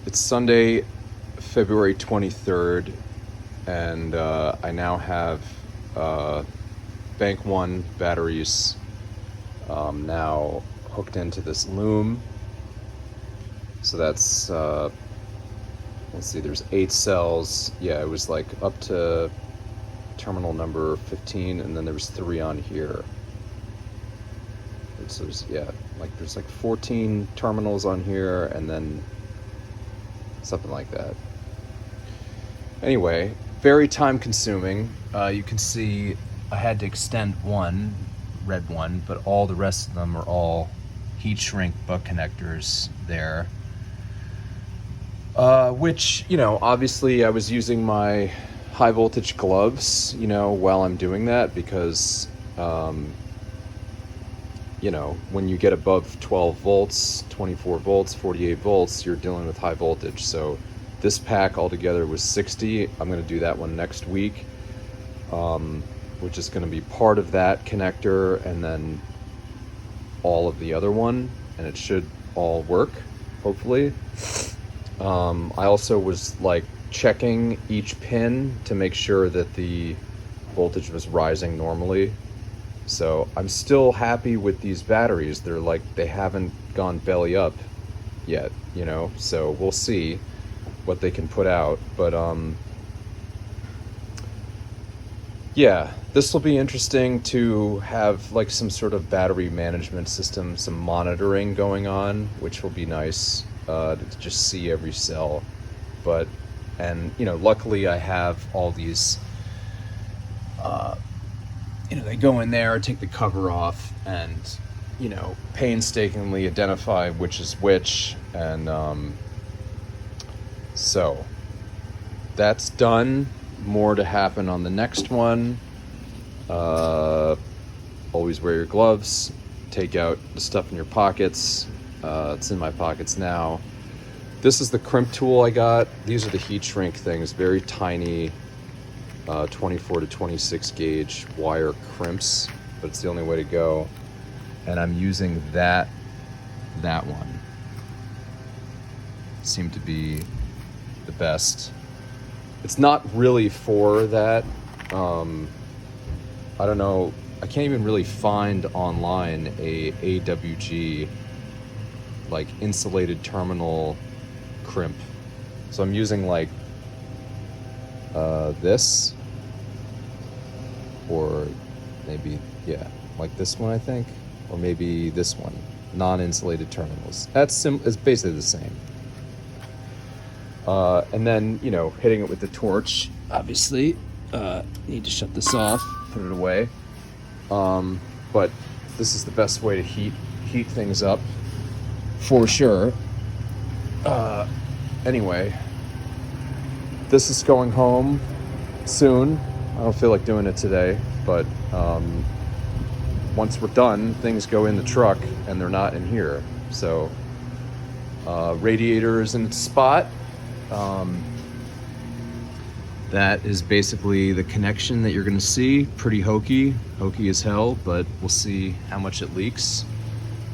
It's Sunday, February 23rd, and I now have Bank 1 batteries now hooked into this loom. So that's, let's see, there's 8 cells. Yeah, it was like up to terminal number 15, and then there was 3 on here. So there's like 14 terminals on here, and then something like that. Anyway, very time consuming. You can see I had to extend one, red one, but all the rest of them are all heat shrink butt connectors there. Which, obviously I was using my high voltage gloves, while I'm doing that because, when you get above 12 volts, 24 volts, 48 volts, you're dealing with high voltage. So this pack altogether was 60. I'm going to do that one next week, which is going to be part of that connector and then all of the other one, and it should all work, hopefully. I also was checking each pin to make sure that the voltage was rising normally. So I'm still happy with these batteries. They haven't gone belly up yet, so we'll see what they can put out. But yeah, this will be interesting to have some sort of battery management system, some monitoring going on, which will be nice to just see every cell. And luckily I have all these they go in there, take the cover off, and painstakingly identify which is which. And so that's done. More to happen on the next one. Always wear your gloves. Take out the stuff in your pockets. It's in my pockets now. This is the crimp tool I got. These are the heat shrink things, very tiny 24 to 26 gauge wire crimps, but it's the only way to go. And I'm using that one. Seemed to be the best. It's not really for that. I don't know. I can't even really find online a AWG insulated terminal crimp. So I'm using this, or maybe this one, I think, or maybe this one, non-insulated terminals. It's basically the same. And then hitting it with the torch. Obviously, need to shut this off, put it away. But this is the best way to heat things up, for sure. Anyway, this is going home soon. I don't feel like doing it today, but once we're done, things go in the truck and they're not in here. So radiator is in its spot. That is basically the connection that you're going to see. Pretty hokey as hell, but we'll see how much it leaks.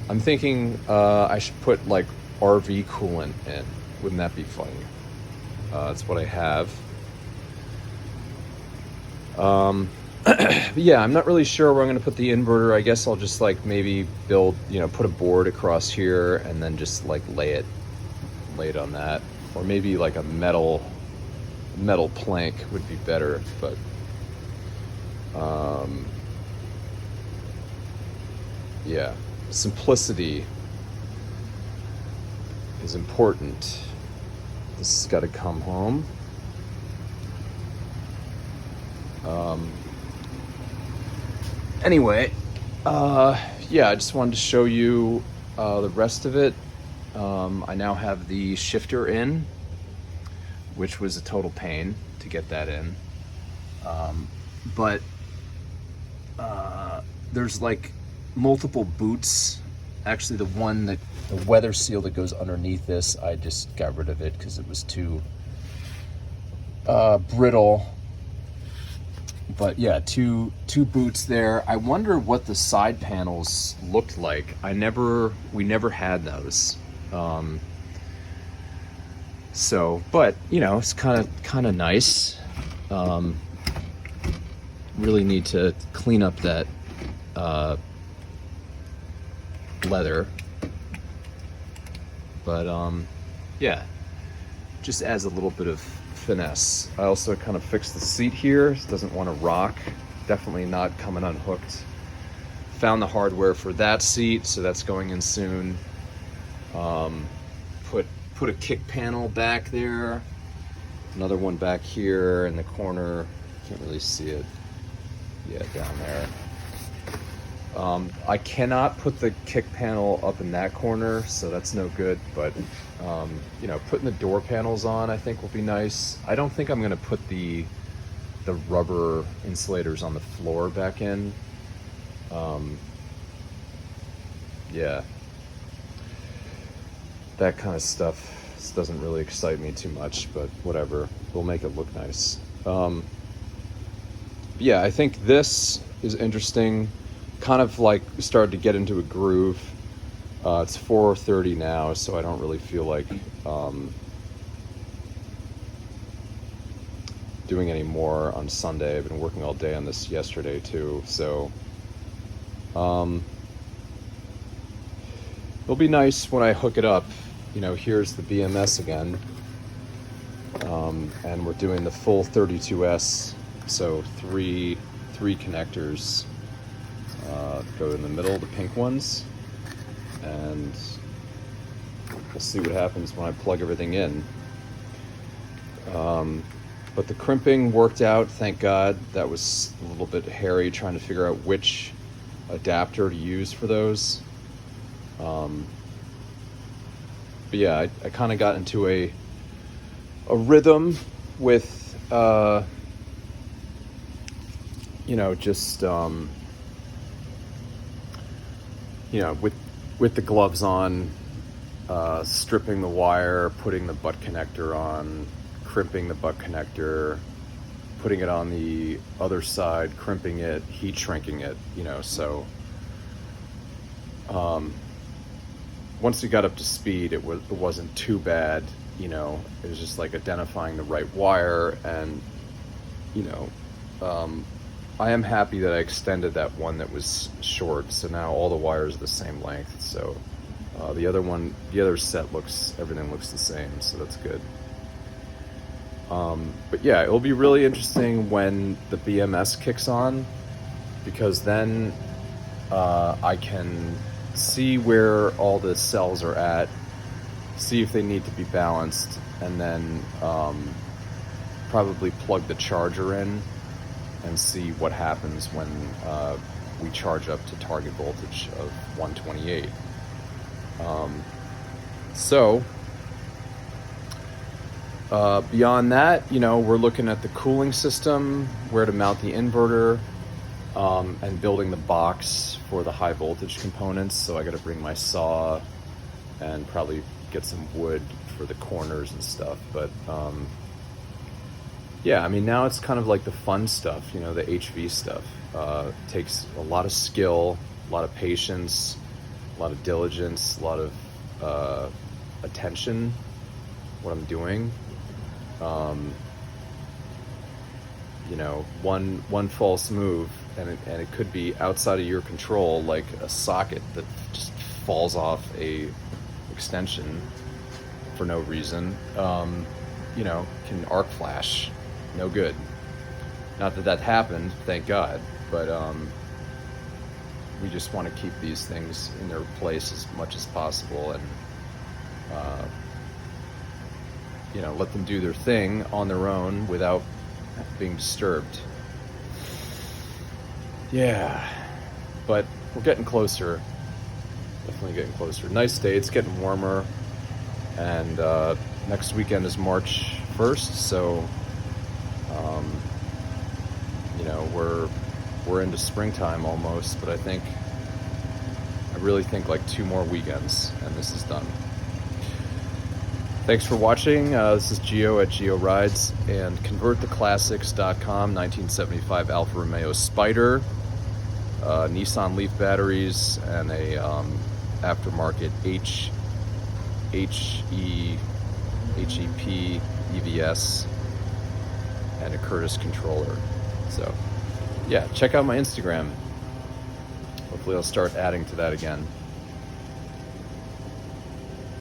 I'm thinking I should put RV coolant in. Wouldn't that be funny? That's what I have. But yeah, I'm not really sure where I'm going to put the inverter. I guess I'll just maybe build, put a board across here and then just lay it on that, or maybe a metal plank would be better. But yeah, simplicity is important. This has got to come home. Anyway, yeah, I just wanted to show you the rest of it. I now have the shifter in, which was a total pain to get that in. But there's multiple boots. Actually, the weather seal that goes underneath this, I just got rid of it because it was too brittle. But yeah, two boots there. I wonder what the side panels looked like. We never had those. So, but you know, it's kind of nice. Um, really need to clean up that leather, but yeah, just adds a little bit of finesse. I also kind of fixed the seat here. It doesn't want to rock. Definitely not coming unhooked. Found the hardware for that seat, so that's going in soon. Put a kick panel back there. Another one back here in the corner. Can't really see it. Yeah, down there. I cannot put the kick panel up in that corner, so that's no good, but you know, putting the door panels on I think will be nice. I don't think I'm gonna put the rubber insulators on the floor back in. Yeah, that kind of stuff doesn't really excite me too much, but whatever, we'll make it look nice. Yeah, I think this is interesting. Kind of like started to get into a groove. It's 4:30 now, so I don't really feel like doing any more on Sunday. I've been working all day on this yesterday too, so it'll be nice when I hook it up. You know, here's the BMS again, and we're doing the full 32S, so three connectors go in the middle, the pink ones, and we'll see what happens when I plug everything in. But the crimping worked out, thank God. That was a little bit hairy trying to figure out which adapter to use for those. But yeah, I kind of got into a rhythm with, you know, just, you know, with the gloves on, stripping the wire, putting the butt connector on, crimping the butt connector, putting it on the other side, crimping it, heat shrinking it, you know, so once we got up to speed, it wasn't too bad, you know. It was just like identifying the right wire, and you know, I am happy that I extended that one that was short, so now all the wires are the same length. So the other set everything looks the same, so that's good. But yeah, it'll be really interesting when the BMS kicks on, because then I can see where all the cells are at, see if they need to be balanced, and then probably plug the charger in and see what happens when we charge up to target voltage of 128. So beyond that, you know, we're looking at the cooling system, where to mount the inverter, and building the box for the high voltage components. So I got to bring my saw and probably get some wood for the corners and stuff. But yeah, I mean, now it's kind of like the fun stuff, you know, the HV stuff. Takes a lot of skill, a lot of patience, a lot of diligence, a lot of attention, what I'm doing. You know, one false move and it could be outside of your control, like a socket that just falls off a extension for no reason. You know, can arc flash, no good. Not that happened, thank God, but we just want to keep these things in their place as much as possible, and you know, let them do their thing on their own without being disturbed. Yeah, but we're getting closer. Definitely getting closer. Nice day. It's getting warmer, and next weekend is March 1st, so you know, we're into springtime almost. But I really think like 2 more weekends and this is done. Thanks for watching. This is Gio at Gio Rides, and converttheclassics.com, 1975 Alfa Romeo Spider, Nissan Leaf batteries, and a aftermarket HE HEP, EVS, and a Curtis controller. So yeah, check out my Instagram. Hopefully I'll start adding to that again.